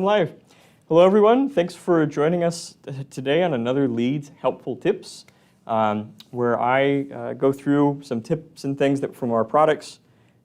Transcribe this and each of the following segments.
Live. Hello everyone, thanks for joining us today on another Leeds Helpful Tips, where I go through some tips and things from our products.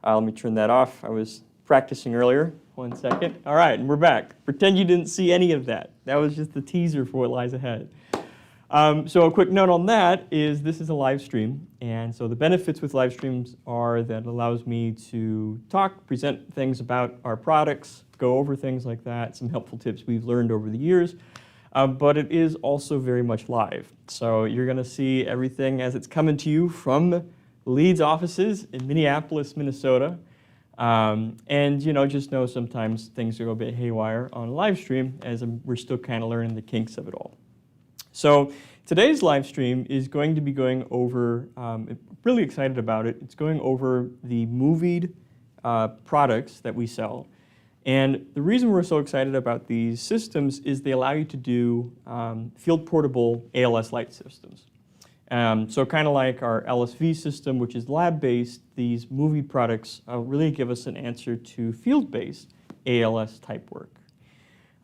Let me turn that off. I was practicing earlier. 1 second. All right, and we're back. Pretend you didn't see any of that. That was just the teaser for what lies ahead. So a quick note on that is this is a live stream, and so the benefits with live streams are that it allows me to talk, present things about our products, go over things like that, some helpful tips we've learned over the years, but it is also very much live. So you're going to see everything as it's coming to you from Leeds offices in Minneapolis, Minnesota. And just know sometimes things go a bit haywire on a live stream as we're still kind of learning the kinks of it all. So today's live stream is going to be going over, really excited about it, it's going over the movied products that we sell. And the reason we're so excited about these systems is they allow you to do field portable ALS light systems. So kind of like our LSV system, which is lab-based, these movied products really give us an answer to field-based ALS type work.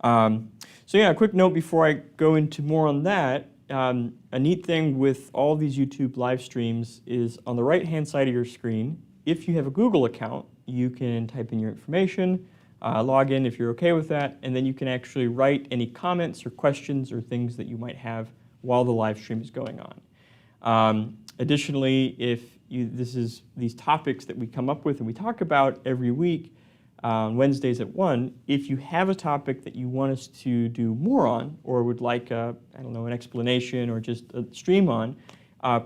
So yeah, a quick note before I go into more on that. A neat thing with all these YouTube live streams is on the right-hand side of your screen, if you have a Google account, you can type in your information, log in if you're okay with that, and then you can actually write any comments or questions or things that you might have while the live stream is going on. Additionally, these topics that we come up with and we talk about every week, Wednesdays at 1, if you have a topic that you want us to do more on or would like, an explanation or just a stream on,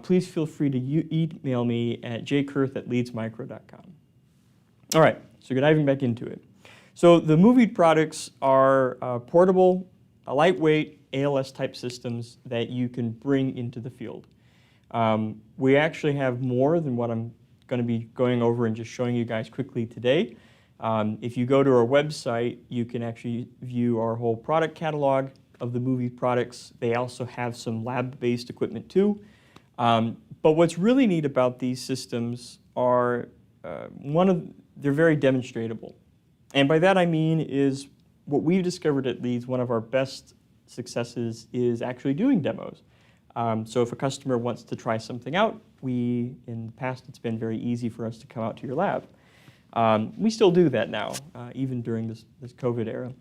please feel free to email me at jkurth@leedsmicro.com. All right, so diving back into it. So the movied products are portable, lightweight ALS type systems that you can bring into the field. We actually have more than what I'm going to be going over and just showing you guys quickly today. If you go to our website, you can actually view our whole product catalog of the movie products. They also have some lab-based equipment too. But what's really neat about these systems are, they're very demonstratable. And by that I mean is what we've discovered at Leeds, one of our best successes is actually doing demos. So if a customer wants to try something out, in the past it's been very easy for us to come out to your lab. We still do that now, even during this COVID era,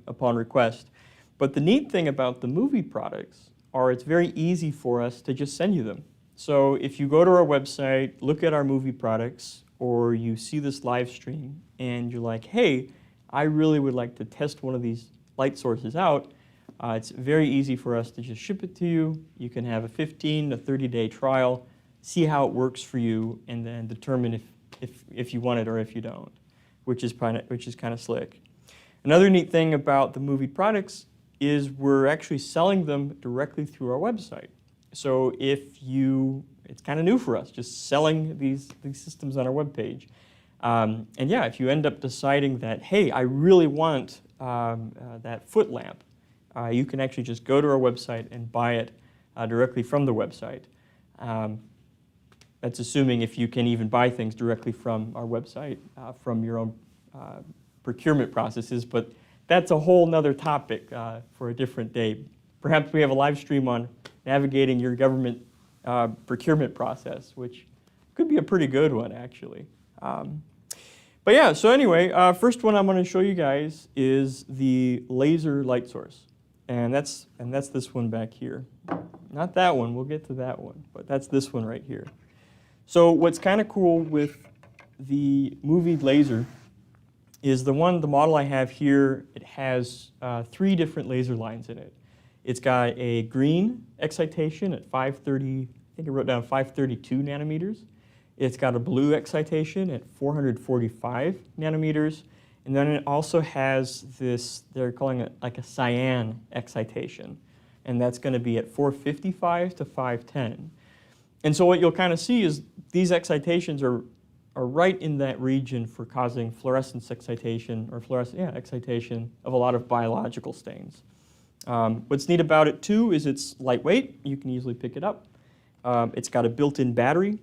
upon request. But the neat thing about the movie products are it's very easy for us to just send you them. So if you go to our website, look at our movie products, or you see this live stream, and you're like, hey, I really would like to test one of these light sources out, it's very easy for us to just ship it to you. You can have a 15 to 30-day trial, see how it works for you, and then determine if you want it or if you don't, which is kind of slick. Another neat thing about the movie products is we're actually selling them directly through our website. So it's kind of new for us, just selling these systems on our webpage. And yeah, if you end up deciding that, hey, I really want that foot lamp, you can actually just go to our website and buy it directly from the website. That's assuming if you can even buy things directly from our website, from your own procurement processes, but that's a whole nother topic for a different day. Perhaps we have a live stream on navigating your government procurement process, which could be a pretty good one, actually. But yeah, so anyway, first one I'm going to show you guys is the laser light source. And that's this one back here. Not that one, we'll get to that one, but that's this one right here. So what's kind of cool with the movie laser is the model I have here, it has 3 different laser lines in it. It's got a green excitation at 530, I think I wrote down 532 nanometers. It's got a blue excitation at 445 nanometers. And then it also has this, they're calling it like a cyan excitation. And that's going to be at 455 to 510. And so what you'll kind of see is these excitations are right in that region for causing fluorescence excitation or excitation of a lot of biological stains. What's neat about it too is it's lightweight. You can easily pick it up. It's got a built-in battery.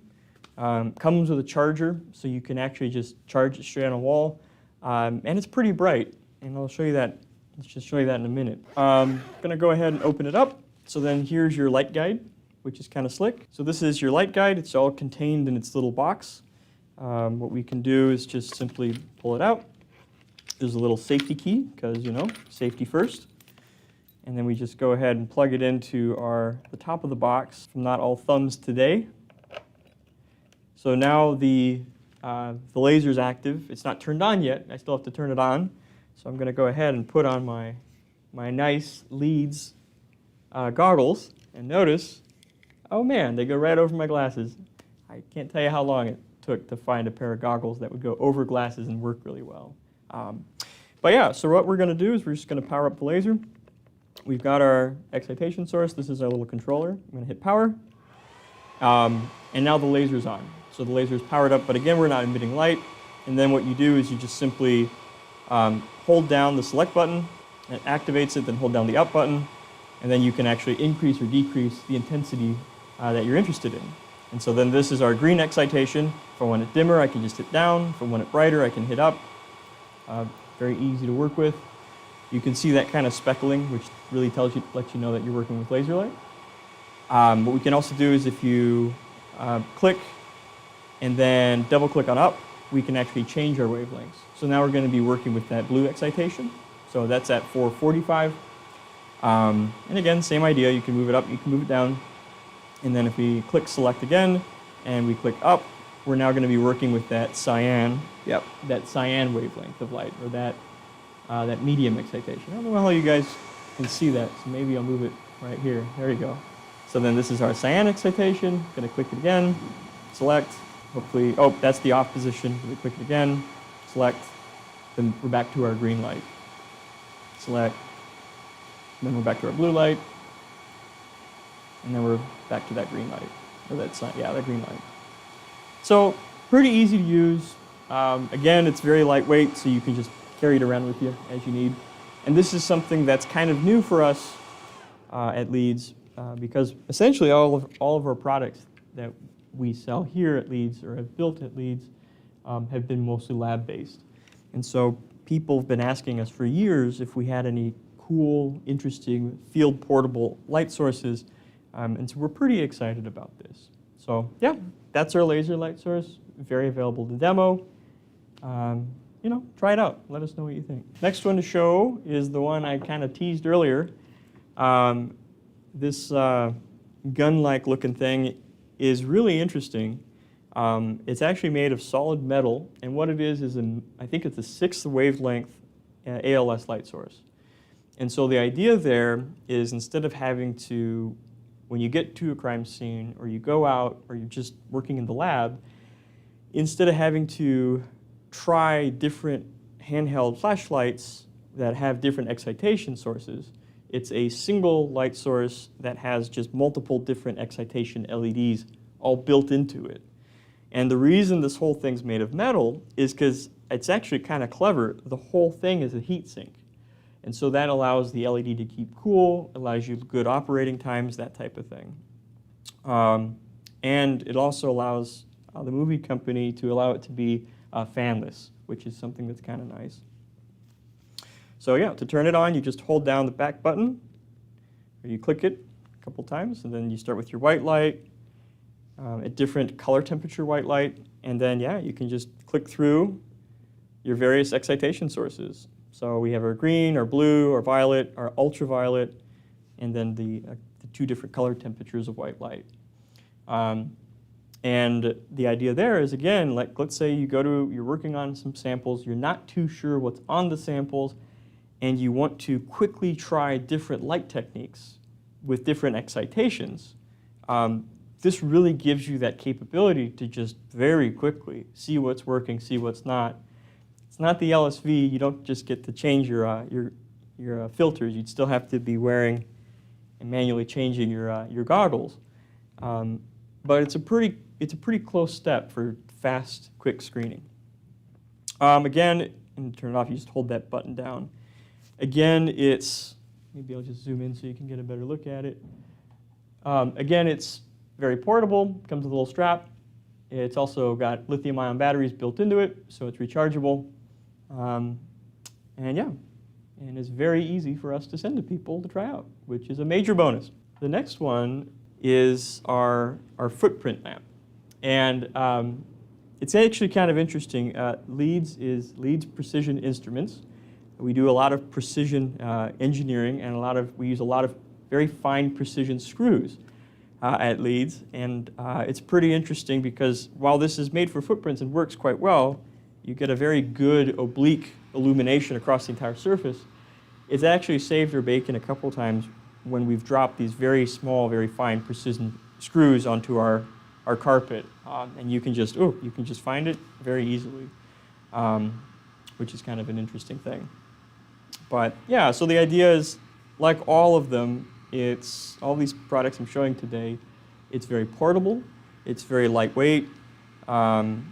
Comes with a charger, so you can actually just charge it straight on a wall. And it's pretty bright. and I'll show you that. Let's just show you that in a minute. I'm going to go ahead and open it up. So then here's your light guide, which is kind of slick. So this is your light guide. It's all contained in its little box. What we can do is just simply pull it out. There's a little safety key because, you know, safety first. And then we just go ahead and plug it into the top of the box from Not All Thumbs Today. So now the laser's active. It's not turned on yet. I still have to turn it on. So I'm going to go ahead and put on my nice Leeds goggles. And notice, oh man, they go right over my glasses. I can't tell you how long it took to find a pair of goggles that would go over glasses and work really well. But yeah, so what we're going to do is we're just going to power up the laser. We've got our excitation source. This is our little controller. I'm going to hit power. And now the laser's on. So the laser is powered up, but again, we're not emitting light. And then what you do is you just simply hold down the select button. It activates it, then hold down the up button. And then you can actually increase or decrease the intensity that you're interested in. And so then this is our green excitation. For when it's dimmer, I can just hit down. For when it's brighter, I can hit up. Very easy to work with. You can see that kind of speckling, which really lets you know that you're working with laser light. What we can also do is if you click and then double click on up, we can actually change our wavelengths. So now we're going to be working with that blue excitation. So that's at 445. And again, same idea. You can move it up, you can move it down. And then if we click select again and we click up, we're now going to be working with that cyan, that cyan wavelength of light, or that medium excitation. I don't know how you guys can see that, so maybe I'll move it right here. There you go. So then this is our cyan excitation. Going to click it again, select, hopefully, oh, that's the off position. We click it again, select, then we're back to our green light. Select, then we're back to our blue light, and then we're back to that green light, or that green light. So pretty easy to use. Again, it's very lightweight, so you can just carry it around with you as you need. And this is something that's kind of new for us at Leeds, because essentially all of our products that we sell here at Leeds or have built at Leeds have been mostly lab-based. And so people have been asking us for years if we had any cool, interesting, field-portable light sources. And so we're pretty excited about this. So yeah, that's our laser light source. Very available to demo. You know, try it out. Let us know what you think. Next one to show is the one I kind of teased earlier. This gun-like looking thing is really interesting. It's actually made of solid metal, and what it is I think it's a 6th wavelength ALS light source. And so the idea there is instead of having to, when you get to a crime scene or you go out or you're just working in the lab, instead of having to try different handheld flashlights that have different excitation sources, it's a single light source that has just multiple different excitation LEDs all built into it. And the reason this whole thing's made of metal is because it's actually kind of clever. The whole thing is a heat sink. And so that allows the LED to keep cool, allows you good operating times, that type of thing. And it also allows the movie company to allow it to be fanless, which is something that's kind of nice. So yeah, to turn it on, you just hold down the back button, or you click it a couple times, and then you start with your white light, a different color temperature white light, and then yeah, you can just click through your various excitation sources. So we have our green, our blue, our violet, our ultraviolet, and then the 2 different color temperatures of white light. And the idea there is, again, like let's say you're working on some samples, you're not too sure what's on the samples, and you want to quickly try different light techniques with different excitations. This really gives you that capability to just very quickly see what's working, see what's not. It's not the LSV. You don't just get to change your filters. You'd still have to be wearing and manually changing your goggles. But it's a pretty close step for fast, quick screening. Again, and turn it off. You just hold that button down. Again, maybe I'll just zoom in so you can get a better look at it. Again, it's very portable. Comes with a little strap. It's also got lithium-ion batteries built into it, so it's rechargeable. And yeah, and is very easy for us to send to people to try out, which is a major bonus. The next one is our footprint lamp. And it's actually kind of interesting. Leeds is Leeds Precision Instruments. We do a lot of precision engineering, and we use a lot of very fine precision screws at Leeds. And it's pretty interesting because while this is made for footprints and works quite well, you get a very good oblique illumination across the entire surface. It's actually saved our bacon a couple times when we've dropped these very small, very fine precision screws onto our carpet, and you can just find it very easily, which is kind of an interesting thing. But yeah, so the idea is, like all of them, it's all these products I'm showing today, it's very portable, it's very lightweight, and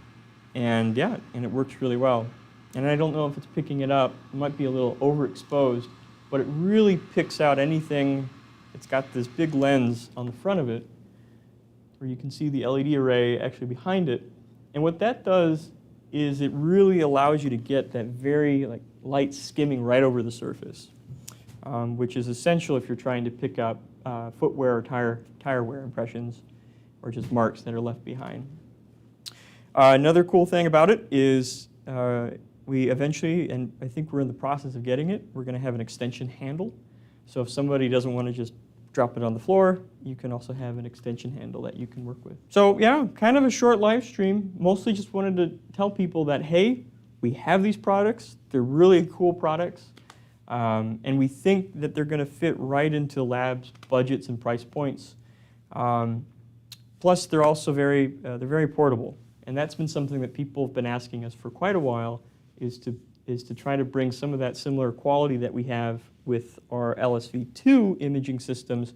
it works really well. And I don't know if it's picking it up. It might be a little overexposed, but it really picks out anything. It's got this big lens on the front of it where you can see the LED array actually behind it. And what that does is it really allows you to get that very light skimming right over the surface, which is essential if you're trying to pick up footwear or tire wear impressions or just marks that are left behind. Another cool thing about it is we eventually, and I think we're in the process of getting it, we're going to have an extension handle. So if somebody doesn't want to just drop it on the floor, you can also have an extension handle that you can work with. So yeah, kind of a short live stream. Mostly just wanted to tell people that, hey, we have these products. They're really cool products. And we think that they're going to fit right into labs' budgets and price points. Plus, they're also very portable. And that's been something that people have been asking us for quite a while, is to try to bring some of that similar quality that we have with our LSV2 imaging systems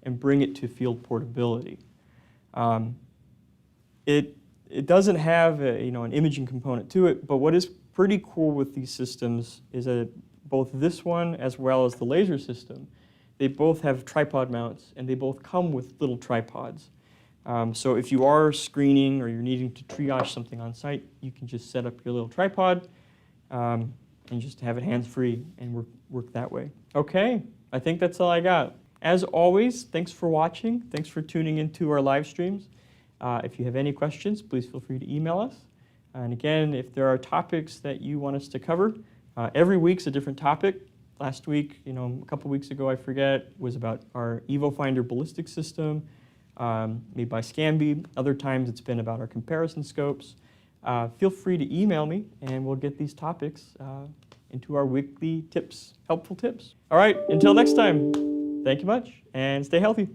and bring it to field portability. It doesn't have an imaging component to it, but what is pretty cool with these systems is that both this one as well as the laser system, they both have tripod mounts and they both come with little tripods. So if you are screening or you're needing to triage something on site, you can just set up your little tripod and just have it hands-free and work that way. Okay, I think that's all I got. As always, thanks for watching. Thanks for tuning into our live streams. If you have any questions, please feel free to email us. And again, if there are topics that you want us to cover, every week's a different topic. Last week, a couple weeks ago, I forget, was about our EvoFinder ballistic system made by Scambi. Other times it's been about our comparison scopes. Feel free to email me and we'll get these topics into our weekly tips, helpful tips. All right, until next time, thank you much and stay healthy.